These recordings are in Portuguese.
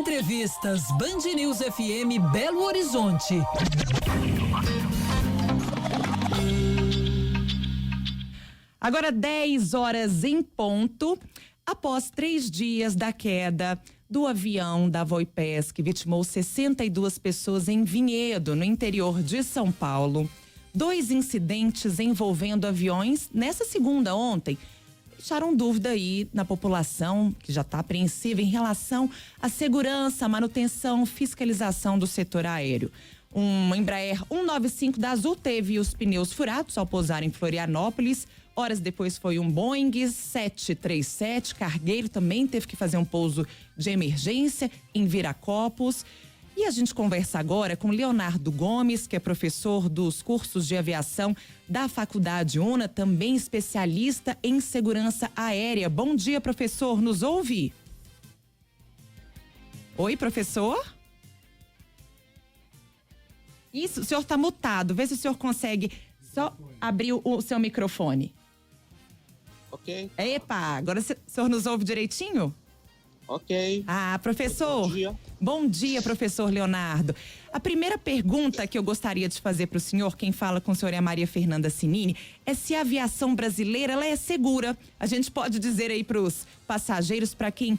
Entrevistas Band News FM Belo Horizonte. Agora 10 horas em ponto, após 3 dias da queda do avião da Voipes, que vitimou 62 pessoas em Vinhedo, no interior de São Paulo. 2 incidentes envolvendo aviões nessa segunda ontem deixaram dúvida aí na população, que já está apreensiva em relação à segurança, manutenção, fiscalização do setor aéreo. Um Embraer 195 da Azul teve os pneus furados ao pousar em Florianópolis. Horas depois foi um Boeing 737 cargueiro, também teve que fazer um pouso de emergência em Viracopos. E a gente conversa agora com Leonardo Gomes, que é professor dos cursos de aviação da Faculdade UNA, também especialista em segurança aérea. Bom dia, professor, nos ouve? Oi, professor? Isso, o senhor está mutado, vê se o senhor consegue só abrir o seu microfone. Ok. Epa, agora o senhor nos ouve direitinho? Ok. Ah, professor. Bom dia. Bom dia, professor Leonardo. A primeira pergunta que eu gostaria de fazer para o senhor, quem fala com o senhor é a Maria Fernanda Sinini, é se a aviação brasileira ela é segura. A gente pode dizer aí para os passageiros, para quem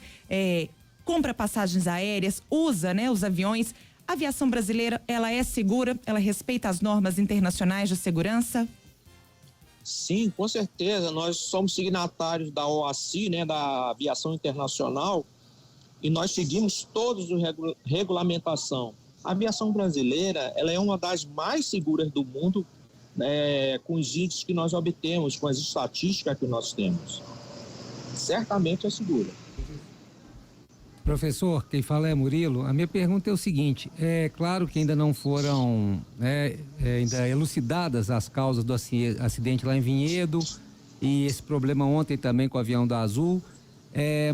compra passagens aéreas, usa, né, os aviões, a aviação brasileira, ela é segura? Ela respeita as normas internacionais de segurança? Sim, com certeza. Nós somos signatários da OACI, né, da Aviação Internacional, e nós seguimos todos os regulamentação. A aviação brasileira, ela é uma das mais seguras do mundo, com os índices que nós obtemos, com as estatísticas que nós temos. Certamente é segura. Professor, quem fala é Murilo. A minha pergunta é o seguinte: é claro que ainda não foram ainda elucidadas as causas do acidente lá em Vinhedo e esse problema ontem também com o avião da Azul,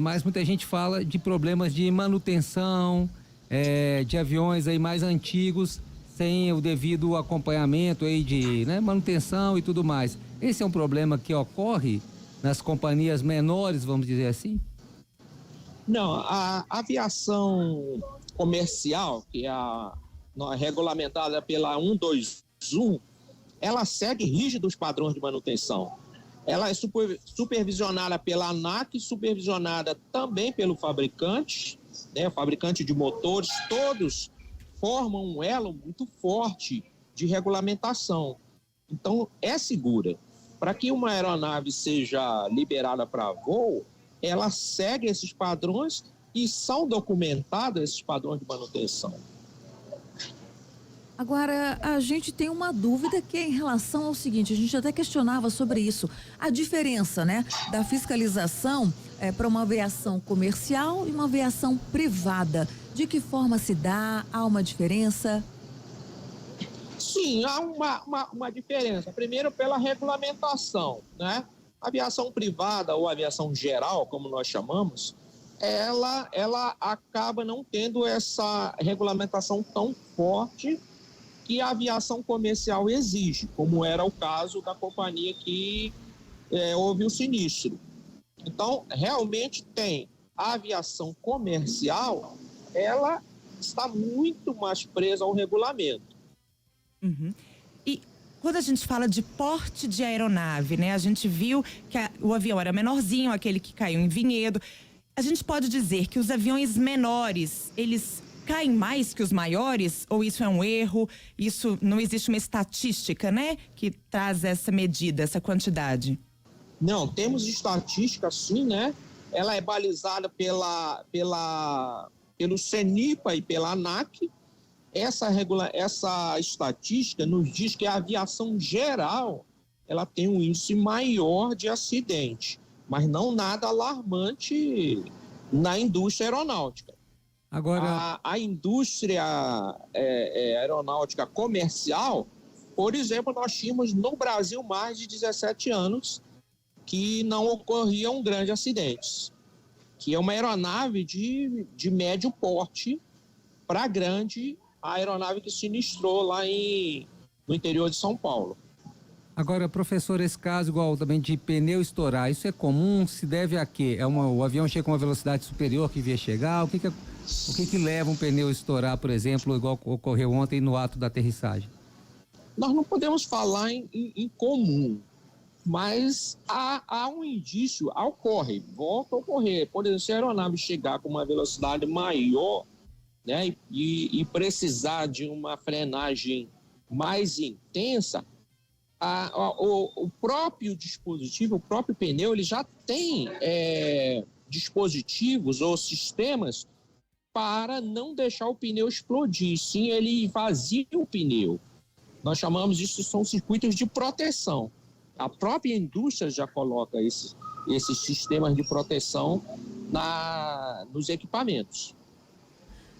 mas muita gente fala de problemas de manutenção, de aviões aí mais antigos sem o devido acompanhamento aí de manutenção e tudo mais. Esse é um problema que ocorre nas companhias menores, vamos dizer assim? Não, a aviação comercial, que é regulamentada pela 121, ela segue rígidos padrões de manutenção. Ela é supervisionada pela ANAC, supervisionada também pelo fabricante, o fabricante de motores, todos formam um elo muito forte de regulamentação. Então, é segura. Para que uma aeronave seja liberada para voo, ela segue esses padrões e são documentados esses padrões de manutenção. Agora, a gente tem uma dúvida que é em relação ao seguinte, a gente até questionava sobre isso, a diferença, da fiscalização para uma aviação comercial e uma aviação privada. De que forma se dá? Há uma diferença? Sim, há uma diferença. Primeiro, pela regulamentação, Aviação privada ou aviação geral, como nós chamamos, ela acaba não tendo essa regulamentação tão forte que a aviação comercial exige, como era o caso da companhia que houve o sinistro. Então, realmente tem a aviação comercial, ela está muito mais presa ao regulamento. Uhum. E quando a gente fala de porte de aeronave, a gente viu que o avião era menorzinho, aquele que caiu em Vinhedo. A gente pode dizer que os aviões menores, eles caem mais que os maiores? Ou isso é um erro? Isso não existe uma estatística, que traz essa medida, essa quantidade? Não, temos estatística sim, Ela é balizada pelo CENIPA e pela ANAC. Essa estatística nos diz que a aviação geral ela tem um índice maior de acidente, mas não nada alarmante na indústria aeronáutica. Agora, a indústria aeronáutica comercial, por exemplo, nós tínhamos no Brasil mais de 17 anos que não ocorriam grandes acidentes, que é uma aeronave de médio porte para grande, a aeronave que sinistrou lá no interior de São Paulo. Agora, professor, esse caso igual também de pneu estourar, isso é comum? Se deve a quê? O avião chega com uma velocidade superior que devia chegar? O que leva um pneu a estourar, por exemplo, igual ocorreu ontem no ato da aterrissagem? Nós não podemos falar em comum, mas há um indício, volta a ocorrer. Por exemplo, se a aeronave chegar com uma velocidade maior, né, e precisar de uma frenagem mais intensa, o próprio dispositivo, o próprio pneu, ele já tem dispositivos ou sistemas para não deixar o pneu explodir, sim, ele vazia o pneu. Nós chamamos isso, são circuitos de proteção. A própria indústria já coloca esses sistemas de proteção nos equipamentos.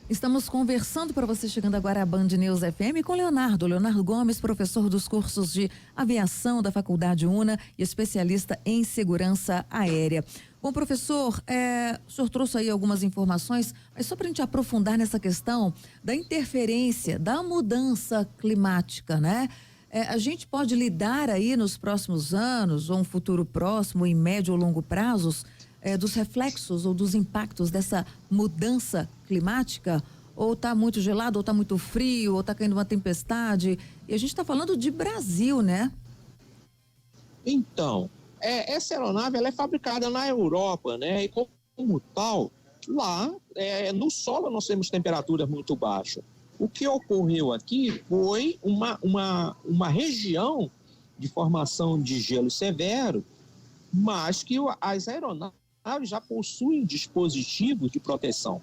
Estamos conversando para você chegando agora à Band News FM com Leonardo Gomes, professor dos cursos de aviação da Faculdade UNA e especialista em segurança aérea. Bom, professor, o senhor trouxe aí algumas informações, mas só para a gente aprofundar nessa questão da interferência, da mudança climática, né? A gente pode lidar aí nos próximos anos, ou um futuro próximo, em médio ou longo prazos, dos reflexos ou dos impactos dessa mudança climática? Ou está muito gelado, ou está muito frio, ou está caindo uma tempestade? E a gente está falando de Brasil, né? Então, essa aeronave ela é fabricada na Europa, né? E como tal, lá no solo nós temos temperaturas muito baixas. O que ocorreu aqui foi uma região de formação de gelo severo, mas que as aeronaves já possuem dispositivos de proteção,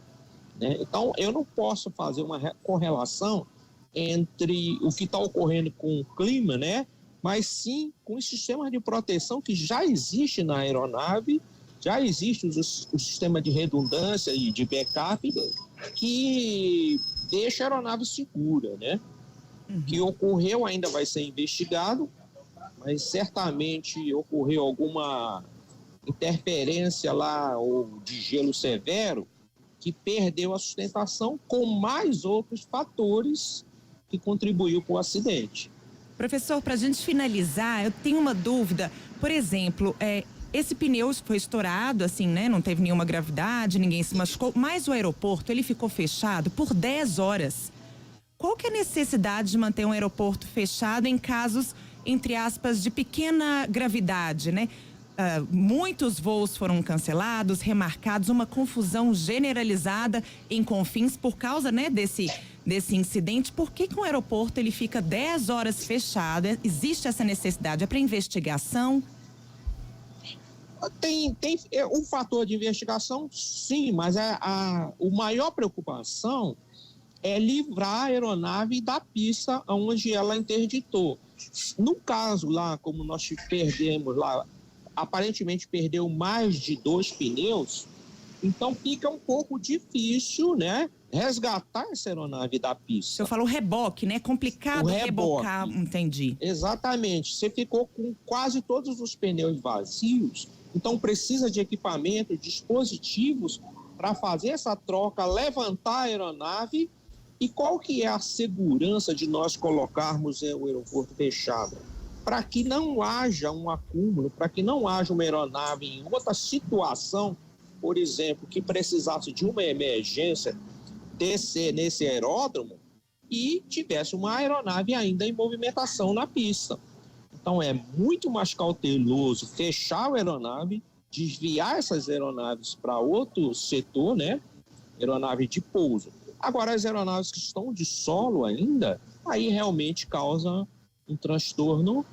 né? Então, eu não posso fazer uma correlação entre o que está ocorrendo com o clima, né? Mas sim com os sistemas de proteção que já existe na aeronave, já existe o sistema de redundância e de backup que deixa a aeronave segura, né? O que ocorreu ainda vai ser investigado, mas certamente ocorreu alguma interferência lá ou de gelo severo que perdeu a sustentação, com mais outros fatores que contribuiu para o acidente. Professor, para a gente finalizar, eu tenho uma dúvida. Por exemplo, esse pneu foi estourado, assim, né? Não teve nenhuma gravidade, ninguém se machucou, mas o aeroporto, ele ficou fechado por 10 horas. Qual que é a necessidade de manter um aeroporto fechado em casos, entre aspas, de pequena gravidade, né? Muitos voos foram cancelados, remarcados, uma confusão generalizada em Confins por causa, né, desse incidente. Por que um aeroporto ele fica 10 horas fechado? Existe essa necessidade? É para investigação? Tem um fator de investigação, sim, mas a maior preocupação é livrar a aeronave da pista onde ela interditou. No caso lá, como nós perdemos lá, aparentemente perdeu mais de 2 pneus, então fica um pouco difícil, né, resgatar essa aeronave da pista. Eu falo reboque, né? Complicado rebocar, entendi. Exatamente. Você ficou com quase todos os pneus vazios, então precisa de equipamento, dispositivos para fazer essa troca, levantar a aeronave. E qual que é a segurança de nós colocarmos o aeroporto fechado? Para que não haja um acúmulo, para que não haja uma aeronave em outra situação, por exemplo, que precisasse de uma emergência descer nesse aeródromo e tivesse uma aeronave ainda em movimentação na pista. Então é muito mais cauteloso fechar a aeronave, desviar essas aeronaves para outro setor, né? Aeronave de pouso. Agora, as aeronaves que estão de solo ainda, aí realmente causa um transtorno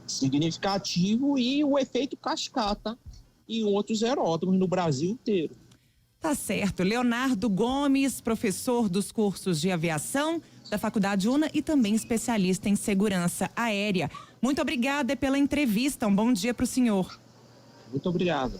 significativo e o efeito cascata em outros aeródromos no Brasil inteiro. Tá certo. Leonardo Gomes, professor dos cursos de aviação da Faculdade UNA e também especialista em segurança aérea. Muito obrigada pela entrevista. Um bom dia para o senhor. Muito obrigado.